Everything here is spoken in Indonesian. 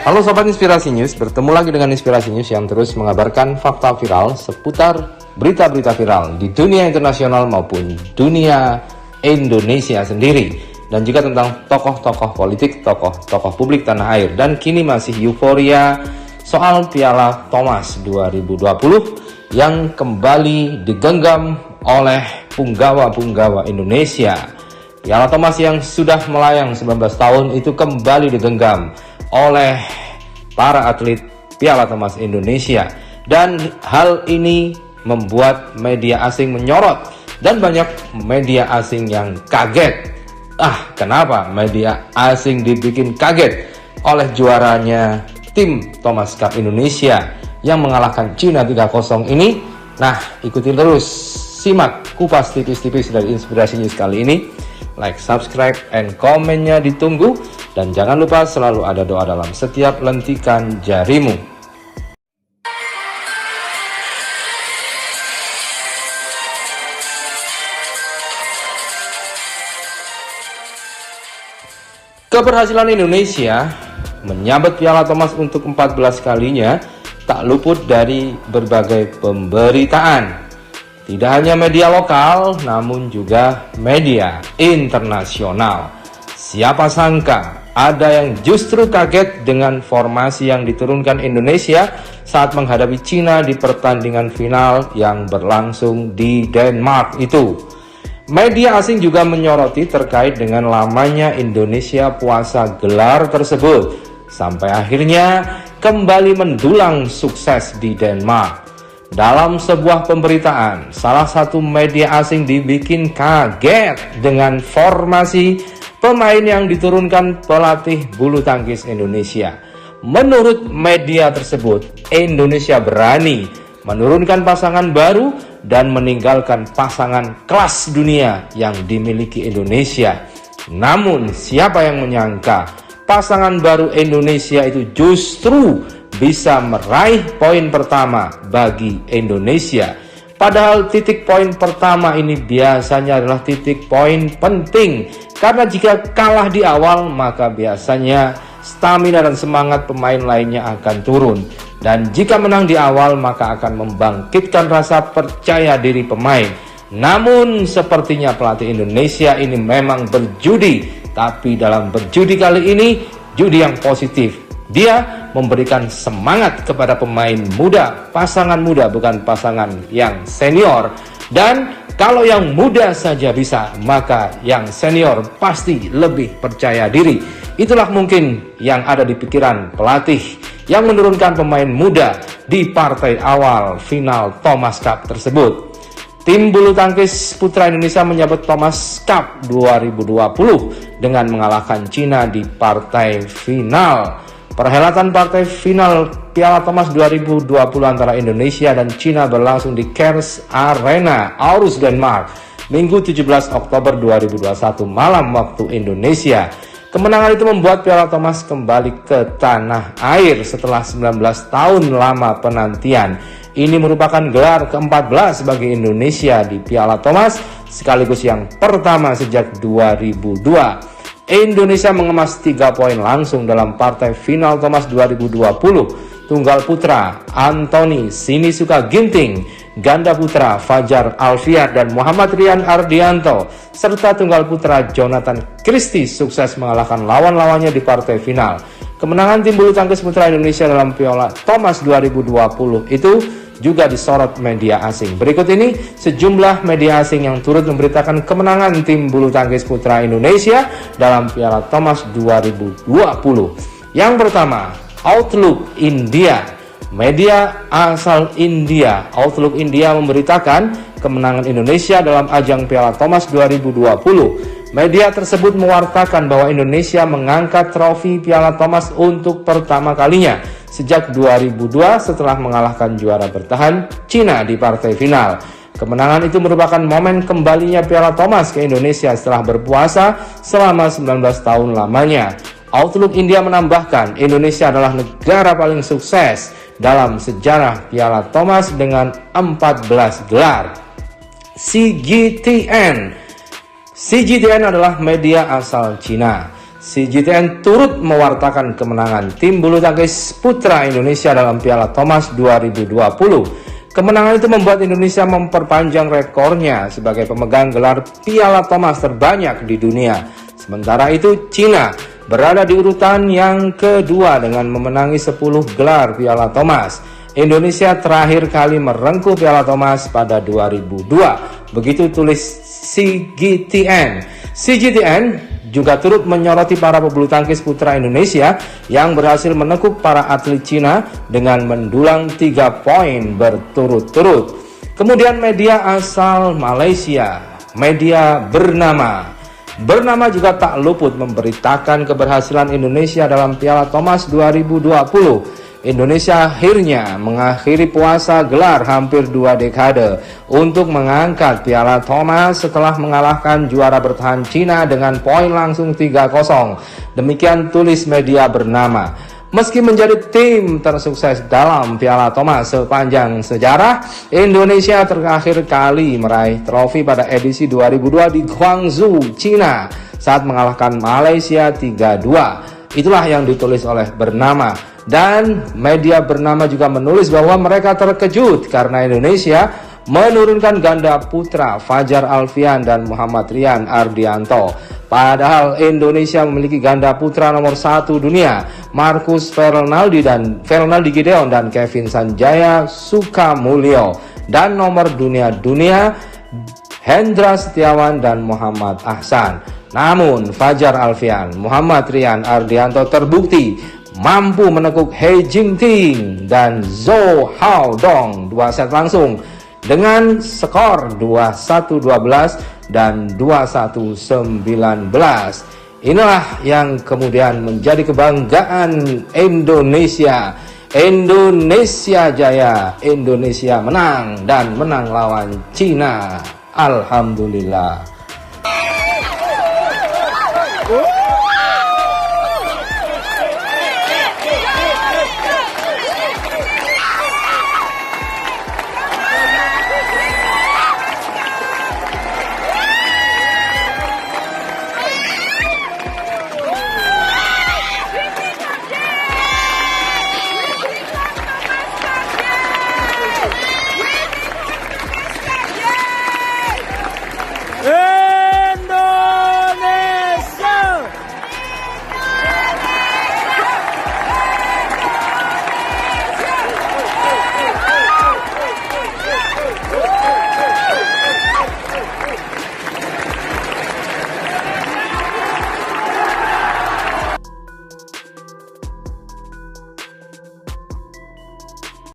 Halo Sobat Inspirasi News, bertemu lagi dengan Inspirasi News yang terus mengabarkan fakta viral seputar berita-berita viral di dunia internasional maupun dunia Indonesia sendiri. Dan juga tentang tokoh-tokoh politik, tokoh-tokoh publik tanah air. Dan kini masih euforia soal Piala Thomas 2020 yang kembali digenggam oleh punggawa-punggawa Indonesia. Piala Thomas yang sudah melayang 19 tahun itu kembali digenggam oleh para atlet Piala Thomas Indonesia, dan hal ini membuat media asing menyorot dan banyak media asing yang kaget. Kenapa media asing dibikin kaget oleh juaranya tim Thomas Cup Indonesia yang mengalahkan Cina 3-0 ini? Nah, ikuti terus, simak kupas tipis-tipis dari Inspirasi News kali ini. Like, subscribe, and komennya ditunggu. Dan jangan lupa selalu ada doa dalam setiap lentikan jarimu. Keberhasilan Indonesia menyabet Piala Thomas untuk 14 kalinya tak luput dari berbagai pemberitaan. Tidak hanya media lokal, namun juga media internasional. Siapa sangka ada yang justru kaget dengan formasi yang diturunkan Indonesia saat menghadapi Cina di pertandingan final yang berlangsung di Denmark itu. Media asing juga menyoroti terkait dengan lamanya Indonesia puasa gelar tersebut, sampai akhirnya kembali mendulang sukses di Denmark. Dalam sebuah pemberitaan, salah satu media asing dibikin kaget dengan formasi pemain yang diturunkan pelatih bulu tangkis Indonesia. Menurut media tersebut, Indonesia berani menurunkan pasangan baru dan meninggalkan pasangan kelas dunia yang dimiliki Indonesia. Namun, siapa yang menyangka pasangan baru Indonesia itu justru bisa meraih poin pertama bagi Indonesia. Padahal titik poin pertama ini biasanya adalah titik poin penting, karena jika kalah di awal maka biasanya stamina dan semangat pemain lainnya akan turun, dan jika menang di awal maka akan membangkitkan rasa percaya diri pemain. Namun sepertinya pelatih Indonesia ini memang berjudi, tapi dalam berjudi kali ini judi yang positif. Dia memberikan semangat kepada pemain muda, pasangan muda, bukan pasangan yang senior. Dan kalau yang muda saja bisa, maka yang senior pasti lebih percaya diri. Itulah mungkin yang ada di pikiran pelatih yang menurunkan pemain muda di partai awal final Thomas Cup tersebut. Tim bulu tangkis putra Indonesia menyabet Thomas Cup 2020 dengan mengalahkan Cina di partai final. Perhelatan partai final Piala Thomas 2020 antara Indonesia dan Cina berlangsung di Kers Arena, Aarhus, Denmark, Minggu 17 Oktober 2021 malam waktu Indonesia. Kemenangan itu membuat Piala Thomas kembali ke tanah air setelah 19 tahun lama penantian. Ini merupakan gelar ke-14 bagi Indonesia di Piala Thomas, sekaligus yang pertama sejak 2002. Indonesia mengemas 3 poin langsung dalam partai final Thomas 2020. Tunggal putra Anthony Sinisuka Ginting, ganda putra Fajar Alfian dan Muhammad Rian Ardianto, serta tunggal putra Jonathan Christie sukses mengalahkan lawan-lawannya di partai final. Kemenangan tim bulu tangkis putra Indonesia dalam Piala Thomas 2020 itu juga disorot media asing. Berikut ini sejumlah media asing yang turut memberitakan kemenangan tim bulu tangkis putra Indonesia dalam Piala Thomas 2020. Yang pertama, Outlook India. Media asal India, Outlook India memberitakan kemenangan Indonesia dalam ajang Piala Thomas 2020. Media tersebut mewartakan bahwa Indonesia mengangkat trofi Piala Thomas untuk pertama kalinya sejak 2002 setelah mengalahkan juara bertahan Cina di partai final. Kemenangan itu merupakan momen kembalinya Piala Thomas ke Indonesia setelah berpuasa selama 19 tahun lamanya. Outlook India menambahkan, Indonesia adalah negara paling sukses dalam sejarah Piala Thomas dengan 14 gelar. CGTN adalah media asal Cina. CGTN turut mewartakan kemenangan tim bulu tangkis putra Indonesia dalam Piala Thomas 2020. Kemenangan itu membuat Indonesia memperpanjang rekornya sebagai pemegang gelar Piala Thomas terbanyak di dunia. Sementara itu, Cina berada di urutan yang kedua dengan memenangi 10 gelar Piala Thomas. Indonesia terakhir kali merengkuh Piala Thomas pada 2002. Begitu tulis CGTN. CGTN juga turut menyoroti para pebulu tangkis putra Indonesia yang berhasil menekuk para atlet Cina dengan mendulang 3 poin berturut-turut. Kemudian media asal Malaysia, media Bernama juga tak luput memberitakan keberhasilan Indonesia dalam Piala Thomas 2020. Indonesia akhirnya mengakhiri puasa gelar hampir 2 dekade untuk mengangkat Piala Thomas setelah mengalahkan juara bertahan Cina dengan poin langsung 3-0. Demikian tulis media Bernama. Meski menjadi tim tersukses dalam Piala Thomas sepanjang sejarah, Indonesia terakhir kali meraih trofi pada edisi 2002 di Guangzhou, Cina saat mengalahkan Malaysia 3-2. Itulah yang ditulis oleh Bernama. Dan media Bernama juga menulis bahwa mereka terkejut karena Indonesia menurunkan ganda putra Fajar Alfian dan Muhammad Rian Ardianto. Padahal Indonesia memiliki ganda putra nomor 1 dunia, Marcus Fernaldi Gideon dan Kevin Sanjaya Sukamulyo, dan nomor dunia Hendra Setiawan dan Muhammad Ahsan. Namun Fajar Alfian, Muhammad Rian Ardianto terbukti mampu menekuk He Jingting dan Zhou Haodong 2 set langsung dengan skor 21-12 dan 21-19. Inilah yang kemudian menjadi kebanggaan Indonesia. Indonesia jaya, Indonesia menang dan menang lawan Cina. Alhamdulillah.